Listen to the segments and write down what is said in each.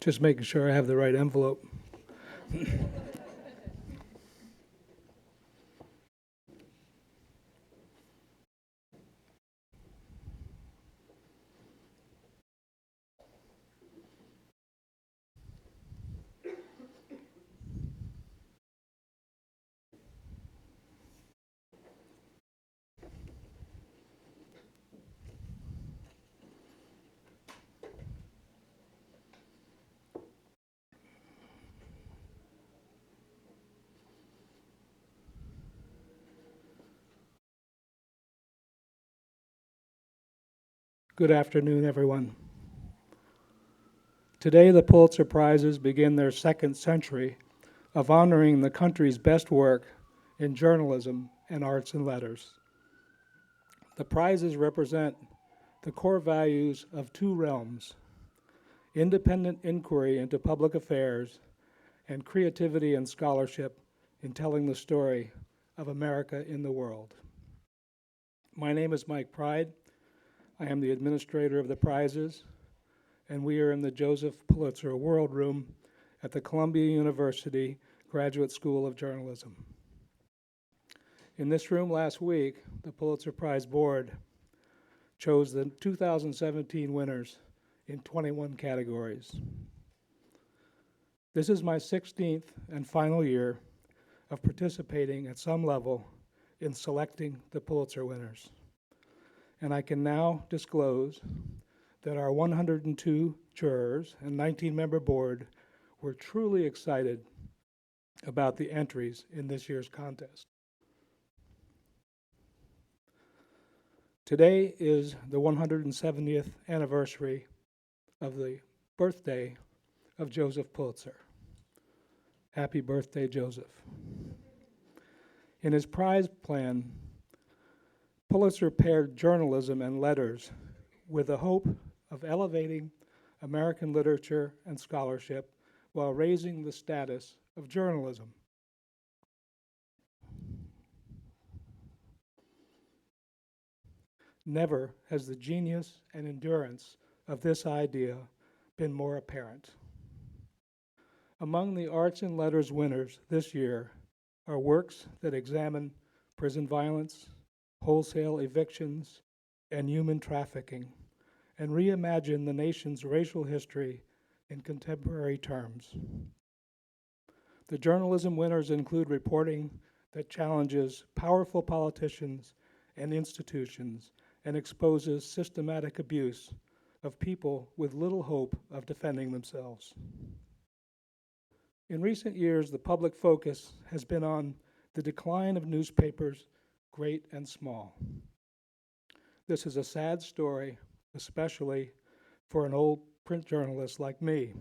Just making sure I have the right envelope. Good afternoon, everyone. Today, the Pulitzer Prizes begin their second century of honoring the country's best work in journalism and arts and letters. The prizes represent the core values of two realms: independent inquiry into public affairs and creativity and scholarship in telling the story of America in the world. My name is Mike Pride. I am the administrator of the prizes, and we are in the Joseph Pulitzer World Room at the Columbia University Graduate School of Journalism. In this room last week, the Pulitzer Prize Board chose the 2017 winners in 21 categories. This is my 16th and final year of participating at some level in selecting the Pulitzer winners. And I can now disclose that our 102 jurors and 19-member board were truly excited about the entries in this year's contest. Today is the 170th anniversary of the birthday of Joseph Pulitzer. Happy birthday, Joseph. In his prize plan, Pulitzer paired journalism and letters with the hope of elevating American literature and scholarship while raising the status of journalism. Never has the genius and endurance of this idea been more apparent. Among the arts and letters winners this year are works that examine prison violence, wholesale evictions, and human trafficking, and reimagine the nation's racial history in contemporary terms. The journalism winners include reporting that challenges powerful politicians and institutions and exposes systematic abuse of people with little hope of defending themselves. In recent years, the public focus has been on the decline of newspapers, great and small. This is a sad story, especially for an old print journalist like me.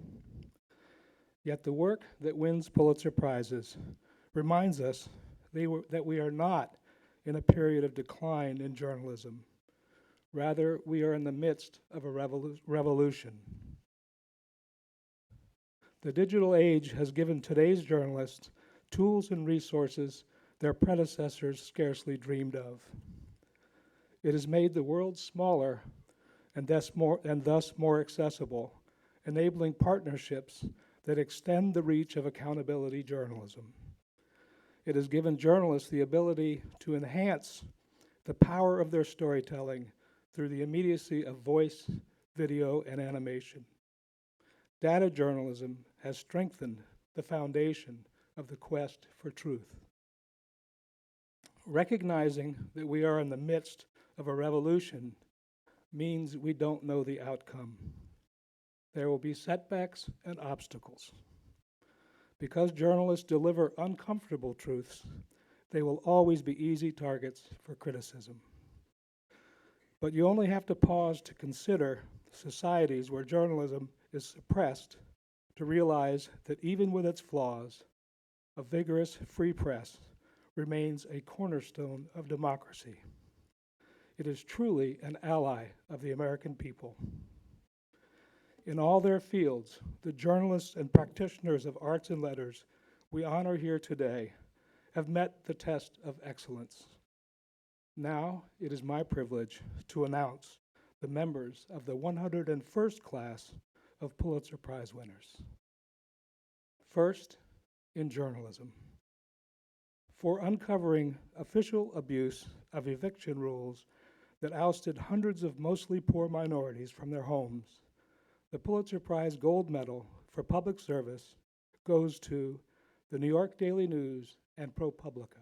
Yet the work that wins Pulitzer Prizes reminds us that we are not in a period of decline in journalism. Rather, we are in the midst of a revolution. The digital age has given today's journalists tools and resources their predecessors scarcely dreamed of. It has made the world smaller and thus more accessible, enabling partnerships that extend the reach of accountability journalism. It has given journalists the ability to enhance the power of their storytelling through the immediacy of voice, video, and animation. Data journalism has strengthened the foundation of the quest for truth. Recognizing that we are in the midst of a revolution means we don't know the outcome. There will be setbacks and obstacles. Because journalists deliver uncomfortable truths, they will always be easy targets for criticism. But you only have to pause to consider societies where journalism is suppressed to realize that even with its flaws, a vigorous free press remains a cornerstone of democracy. It is truly an ally of the American people. In all their fields, the journalists and practitioners of arts and letters we honor here today have met the test of excellence. Now it is my privilege to announce the members of the 101st class of Pulitzer Prize winners. First, in journalism. For uncovering official abuse of eviction rules that ousted hundreds of mostly poor minorities from their homes, the Pulitzer Prize Gold Medal for Public Service goes to the New York Daily News and ProPublica.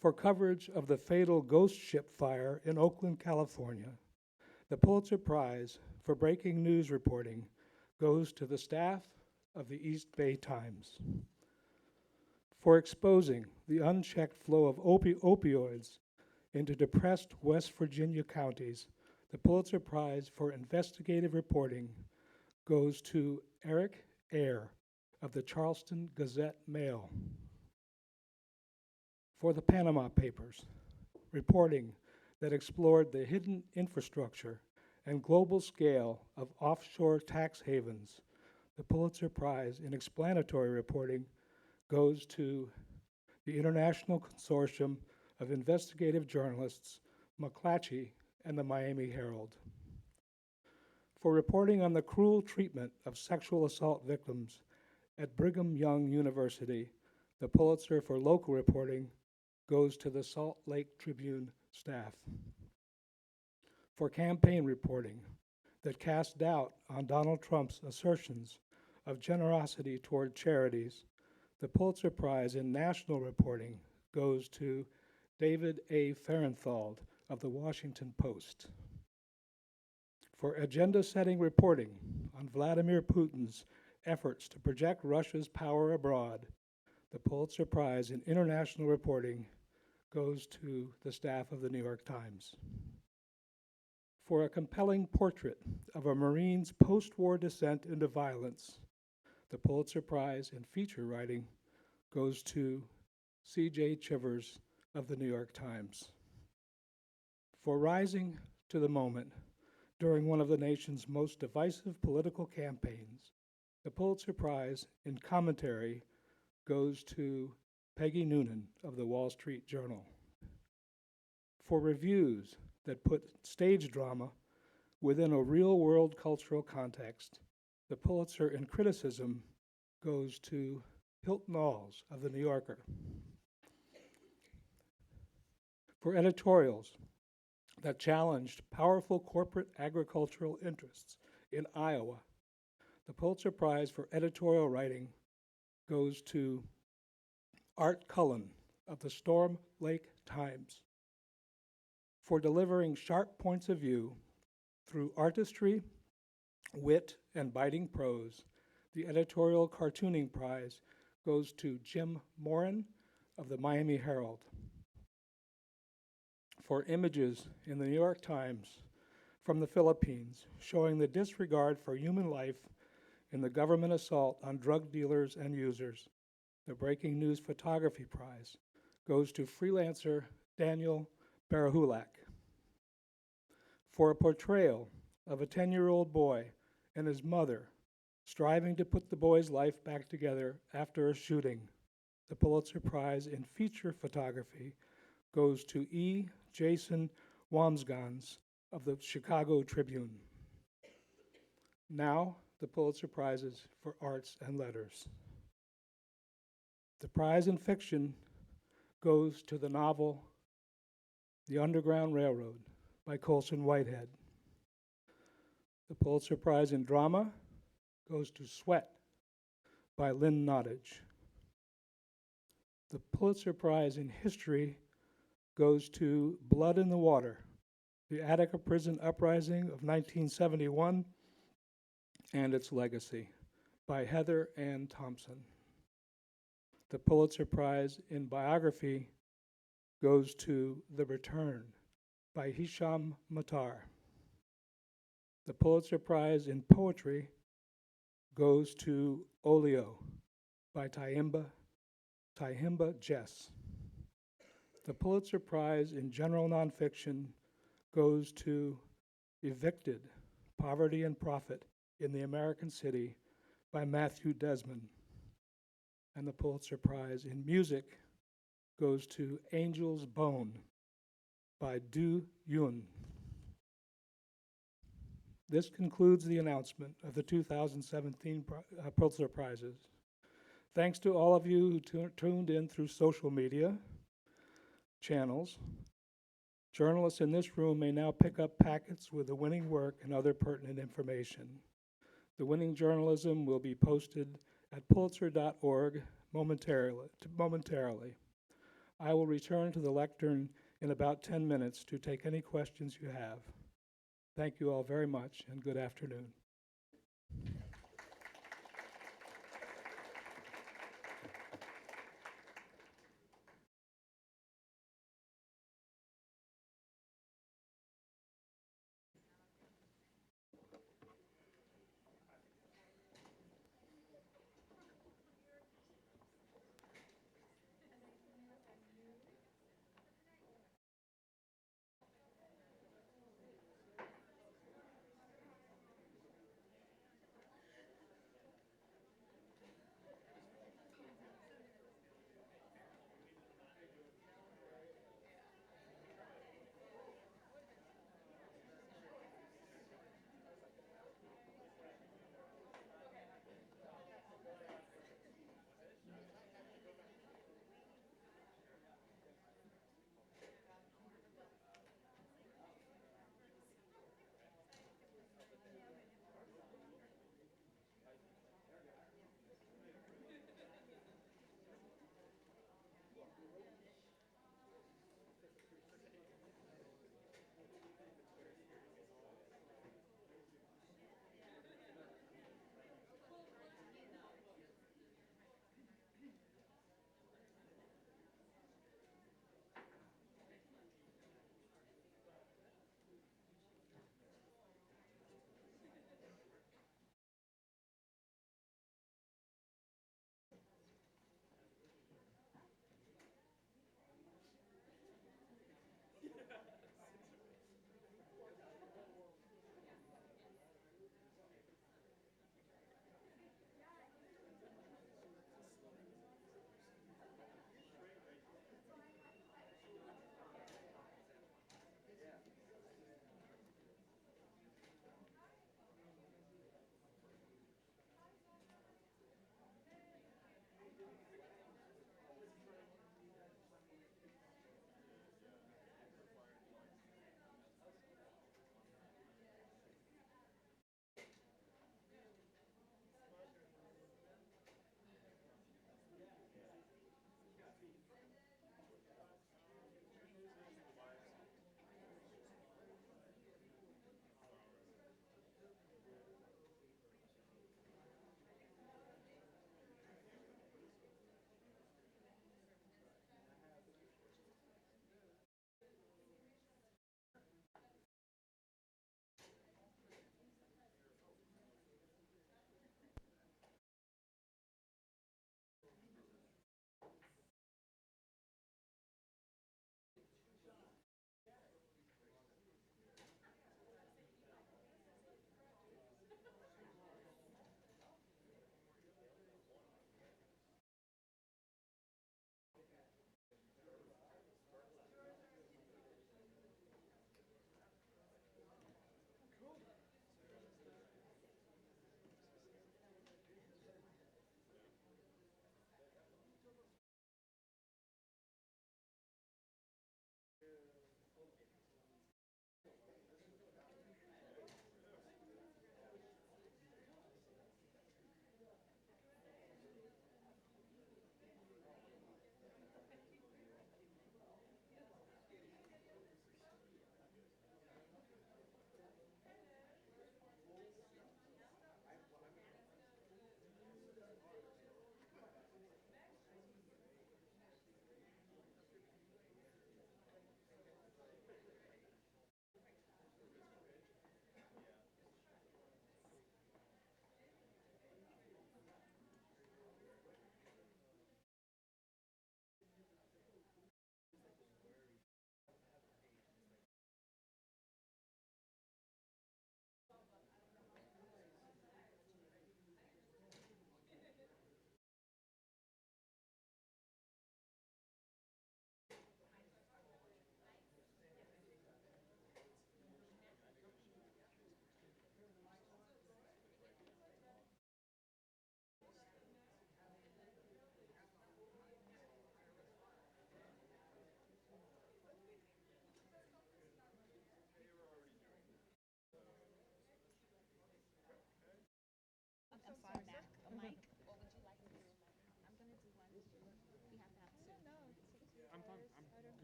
For coverage of the fatal ghost ship fire in Oakland, California, the Pulitzer Prize for breaking news reporting goes to the staff of the East Bay Times. For exposing the unchecked flow of opioids into depressed West Virginia counties, the Pulitzer Prize for investigative reporting goes to Eric Ayre of the Charleston Gazette-Mail. For the Panama Papers, reporting that explored the hidden infrastructure and global scale of offshore tax havens, the Pulitzer Prize in explanatory reporting goes to the International Consortium of Investigative Journalists, McClatchy, and the Miami Herald. For reporting on the cruel treatment of sexual assault victims at Brigham Young University, the Pulitzer for local reporting goes to the Salt Lake Tribune staff. For campaign reporting that cast doubt on Donald Trump's assertions of generosity toward charities, the Pulitzer Prize in national reporting goes to David A. Fahrenthold of the Washington Post. For agenda-setting reporting on Vladimir Putin's efforts to project Russia's power abroad, the Pulitzer Prize in international reporting goes to the staff of the New York Times. For a compelling portrait of a Marine's post-war descent into violence, the Pulitzer Prize in feature writing goes to C.J. Chivers of the New York Times. For rising to the moment during one of the nation's most divisive political campaigns, the Pulitzer Prize in commentary goes to Peggy Noonan of the Wall Street Journal. For reviews that put stage drama within a real-world cultural context, the Pulitzer in criticism goes to Hilton Alls of the New Yorker. For editorials that challenged powerful corporate agricultural interests in Iowa, the Pulitzer Prize for editorial writing goes to Art Cullen of the Storm Lake Times. For delivering sharp points of view through artistry, wit, and biting prose, the Editorial Cartooning Prize goes to Jim Morin of the Miami Herald. For images in the New York Times from the Philippines showing the disregard for human life in the government assault on drug dealers and users, the Breaking News Photography Prize goes to freelancer Daniel Barahulak. For a portrayal of a 10-year-old boy and his mother striving to put the boy's life back together after a shooting, the Pulitzer Prize in feature photography goes to E. Jason Wamsgans of the Chicago Tribune. Now, the Pulitzer Prizes for arts and letters. The prize in fiction goes to the novel The Underground Railroad by Colson Whitehead. The Pulitzer Prize in drama goes to Sweat by Lynn Nottage. The Pulitzer Prize in history goes to Blood in the Water, the Attica Prison Uprising of 1971 and Its Legacy by Heather Ann Thompson. The Pulitzer Prize in biography goes to The Return by Hisham Matar. The Pulitzer Prize in poetry goes to Olio by Tyehimba Jess. The Pulitzer Prize in general nonfiction goes to Evicted, Poverty and Profit in the American City by Matthew Desmond. And the Pulitzer Prize in music goes to Angel's Bone by Du Yun. This concludes the announcement of the 2017 Pulitzer Prizes. Thanks to all of you who tuned in through social media channels. Journalists in this room may now pick up packets with the winning work and other pertinent information. The winning journalism will be posted at pulitzer.org momentarily. I will return to the lectern in about 10 minutes to take any questions you have. Thank you all very much, and good afternoon.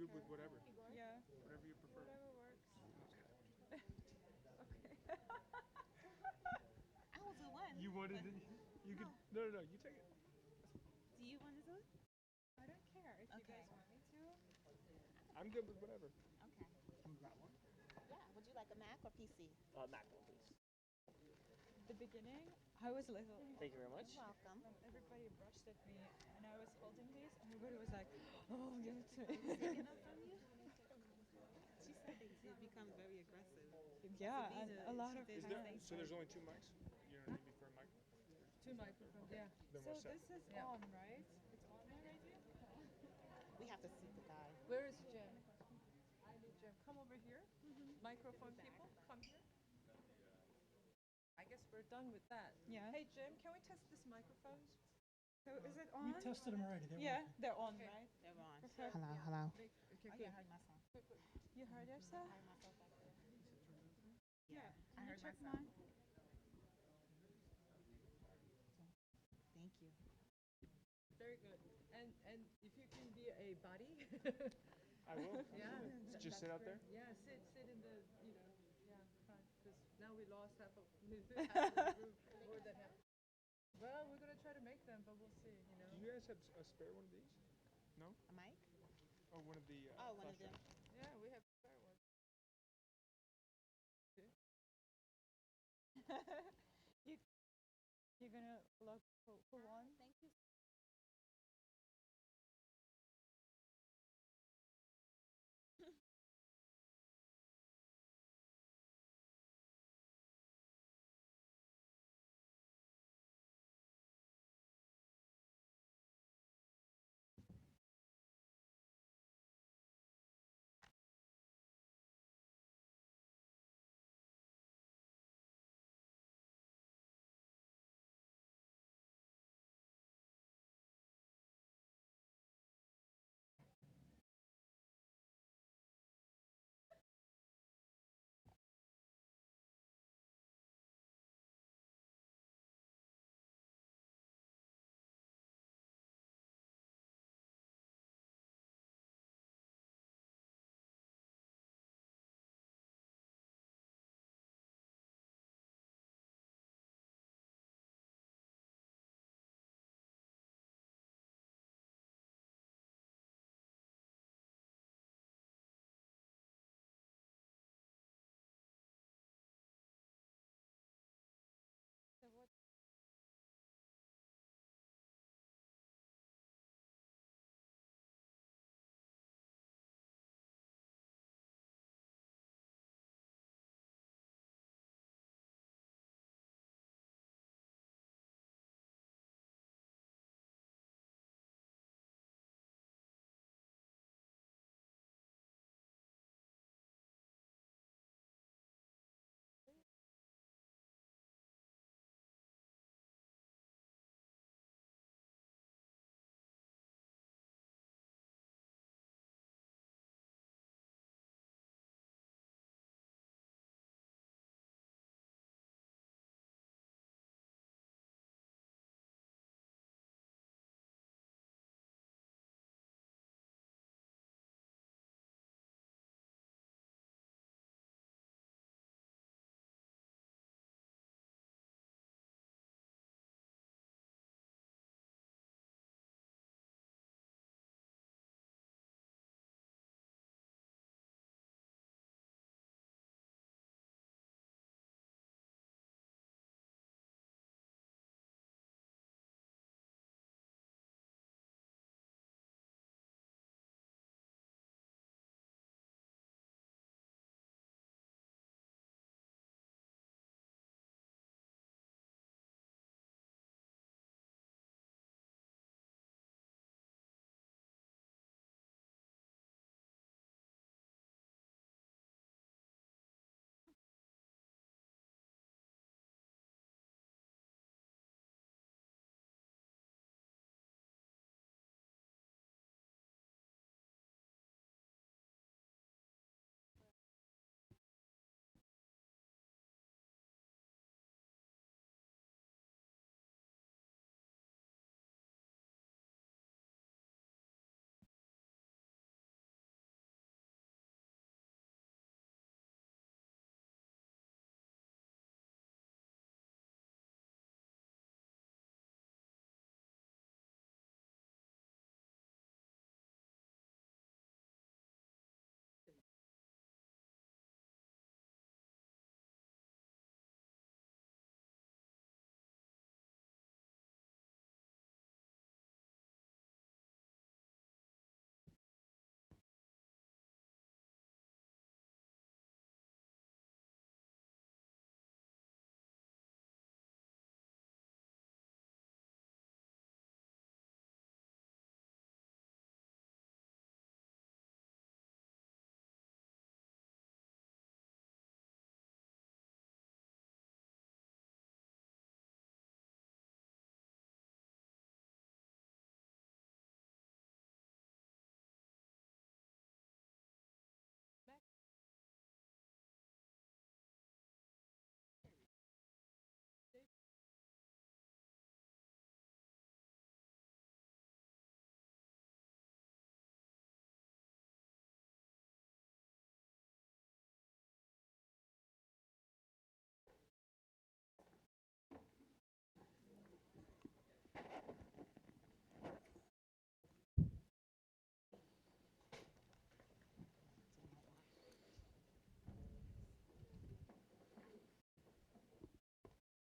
good with whatever. Yeah. Whatever you prefer. Whatever works. Okay. I will do one. You wanted it? You could. No, you take it. Do you want to do it? I don't care if you Okay. guys want me to. I'm good with whatever. Okay. That one. Yeah. Would you like a Mac or PC? Mac one, please. The beginning, I was little. Thank you very much. You're welcome. And everybody rushed at me, and I was holding these, and everybody was like, "Oh, give it to me." Taking up from you? She said it becomes very aggressive. Yeah, These and are- a lot she of did- Is there? times. So there's only 2 mics. You don't need me for a mic. 2 microphones. Yeah. Then So we're set. this is on, right? It's on already. We have to see the guy. Where is Jim? I need Jim. Come over here. Microphone people, come here. I guess we're done with that. Yeah. Hey Jim, can we test this microphone? So is it on? We tested them already. Yeah, they're on, right? They're on. Perfect. Hello. Okay, Oh, good. yeah, I heard myself. You heard yourself? I heard myself back there. Yeah. I heard check myself. mine? Thank you. Very good. And if you can be a buddy. I will. Yeah. Just sit out there. Yeah, sit in the, yeah, fine. Because now we lost half of the room. More than half. Well, we're gonna try to make them, but we'll see. Do you guys have a spare one of these? No? A mic? Or one of the? Oh, one of flash them. drives? Yeah, we have spare ones. You're gonna look for one? Thank you.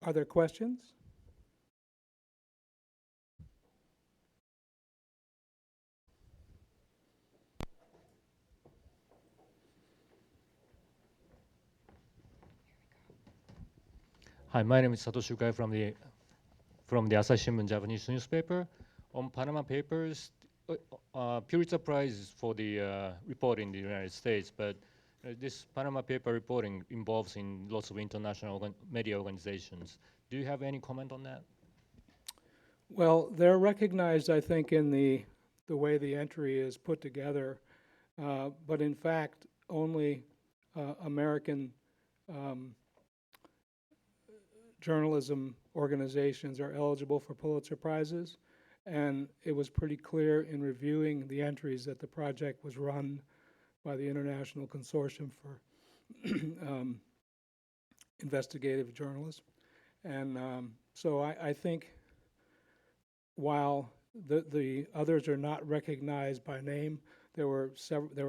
Are there questions? Hi, my name is Satoshi Ukai from the Asahi Shimbun Japanese newspaper. On Panama Papers, Pulitzer Prize for the report in the United States, but this Panama paper reporting involves in lots of international media organizations. Do you have any comment on that? Well, they're recognized, I think, in the way the entry is put together, but in fact, only American journalism organizations are eligible for Pulitzer Prizes, and it was pretty clear in reviewing the entries that the project was run by the International Consortium for Investigative Journalism. And so I think while the others are not recognized by name, there were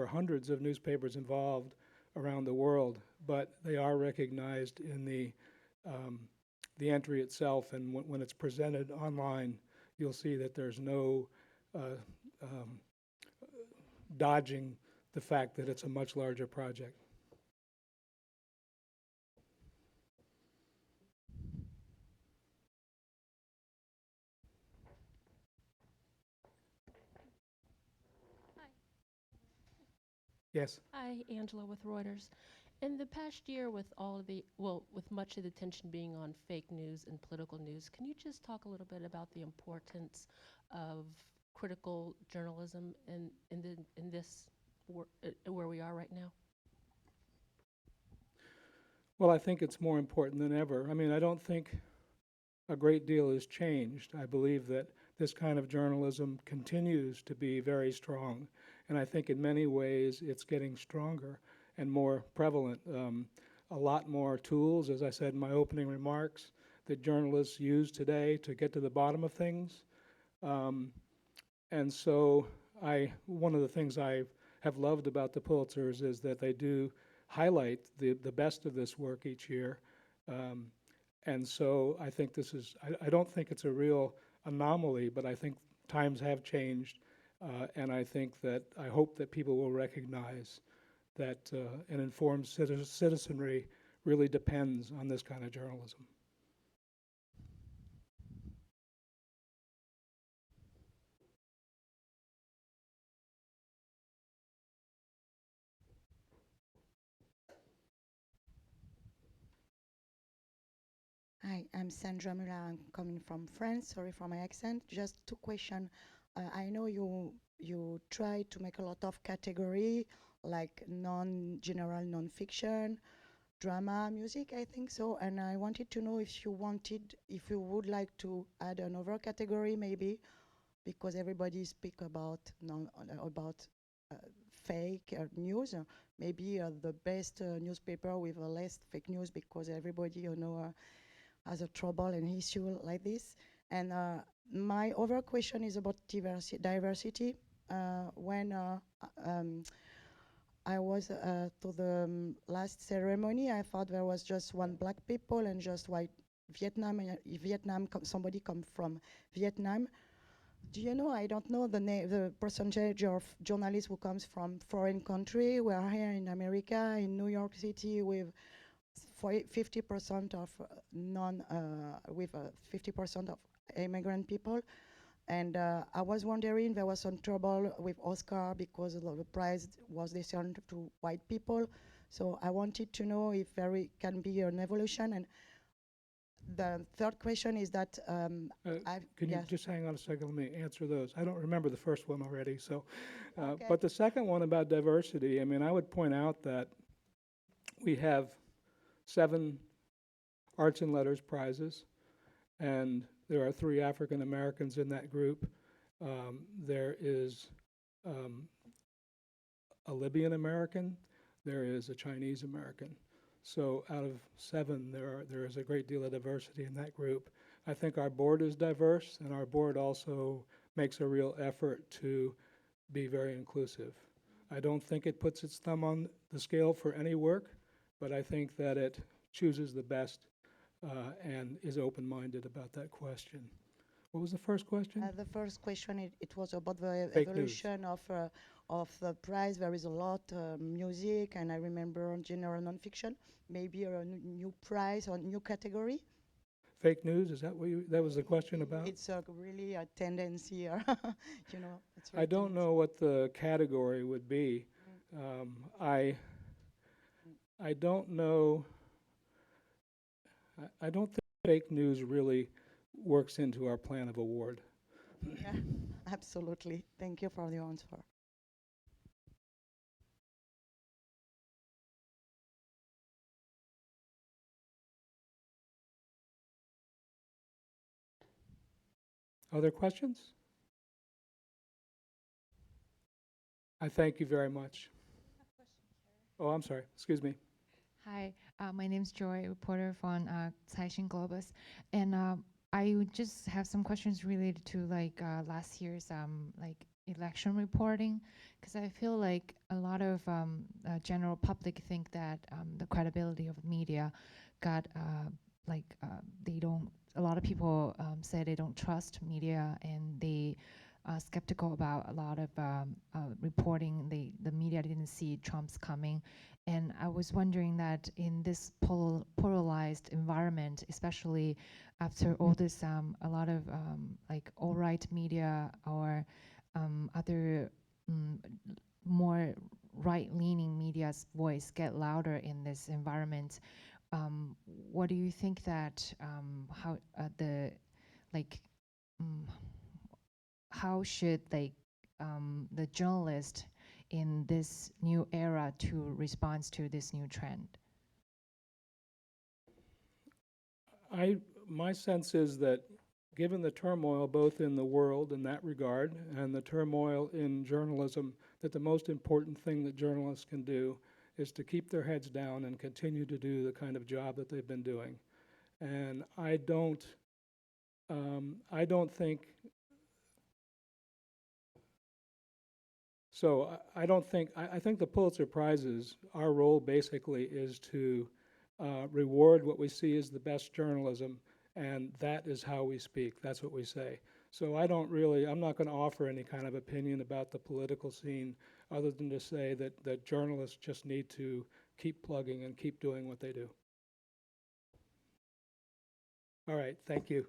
hundreds of newspapers involved around the world, but they are recognized in the entry itself, and when it's presented online, you'll see that there's no dodging the fact that it's a much larger project. Yes. Hi, Angela with Reuters. In the past year, with with much of the attention being on fake news and political news, can you just talk a little bit about the importance of critical journalism in this where we are right now? Well, I think it's more important than ever. I mean, I don't think a great deal has changed. I believe that this kind of journalism continues to be very strong, and I think in many ways it's getting stronger and more prevalent. A lot more tools, as I said in my opening remarks, that journalists use today to get to the bottom of things. And so one of the things I have loved about the Pulitzers is that they do highlight the best of this work each year. And so I think this is, I don't think it's a real anomaly, but I think times have changed. And I think that, I hope that people will recognize that an informed citizenry really depends on this kind of journalism. Hi, I'm Sandra Muller. I'm coming from France. Sorry for my accent. Just two questions. I know you try to make a lot of category, like general nonfiction, drama, music, I think so. And I wanted to know if you would like to add another category, maybe, because everybody speak about fake news. Maybe the best newspaper with less fake news, because everybody has a trouble and issue like this. And my other question is about diversity. When I was to the last ceremony, I thought there was just one black people and just white Vietnam. Somebody come from Vietnam. Do you know? I don't know the percentage of journalists who comes from foreign country. We are here in America, in New York City, with 50% of with 50% of immigrant people. And I was wondering, there was some trouble with Oscar because the prize was discerned to white people. So I wanted to know if there can be an evolution. And the third question is that Can you just hang on a second? Let me answer those. I don't remember the first one already. So, Okay. but the second one about diversity, I mean, I would point out that we have 7 Arts and Letters prizes, and there are 3 African Americans in that group. There is a Libyan American, there is a Chinese American. So out of 7, there is a great deal of diversity in that group. I think our board is diverse, and our board also makes a real effort to be very inclusive. I don't think it puts its thumb on the scale for any work, but I think that it chooses the best and is open-minded about that question. What was the first question? The first question, it was about the Fake news. evolution of the prize. There is a lot music, and I remember on general nonfiction, maybe a new prize or new category. Fake news, is that what that was the question about? It's really a tendency here, you know. It's I don't know what the category would be. I don't know. I don't think fake news really works into our plan of award. Yeah, absolutely. Thank you for the answer. Other questions? I thank you very much. Oh, I'm sorry. Excuse me. Hi, my name's Joy, reporter from Caixin Globus, and I would just have some questions related to like last year's like election reporting, because I feel like a lot of general public think that the credibility of media got they don't. A lot of people say they don't trust media, and they skeptical about a lot of reporting. The media didn't see Trump's coming. And I was wondering that in this polarized environment, especially after all this, a lot of like alt-right media or other more right-leaning media's voice get louder in this environment. What do you think that how the like how should like the journalist in this new era to respond to this new trend? My sense is that given the turmoil both in the world in that regard and the turmoil in journalism, that the most important thing that journalists can do is to keep their heads down and continue to do the kind of job that they've been doing. And I don't think so. I think the Pulitzer Prizes, our role basically is to reward what we see as the best journalism, and that is how we speak. That's what we say. So I'm not going to offer any kind of opinion about the political scene other than to say that journalists just need to keep plugging and keep doing what they do. All right, thank you.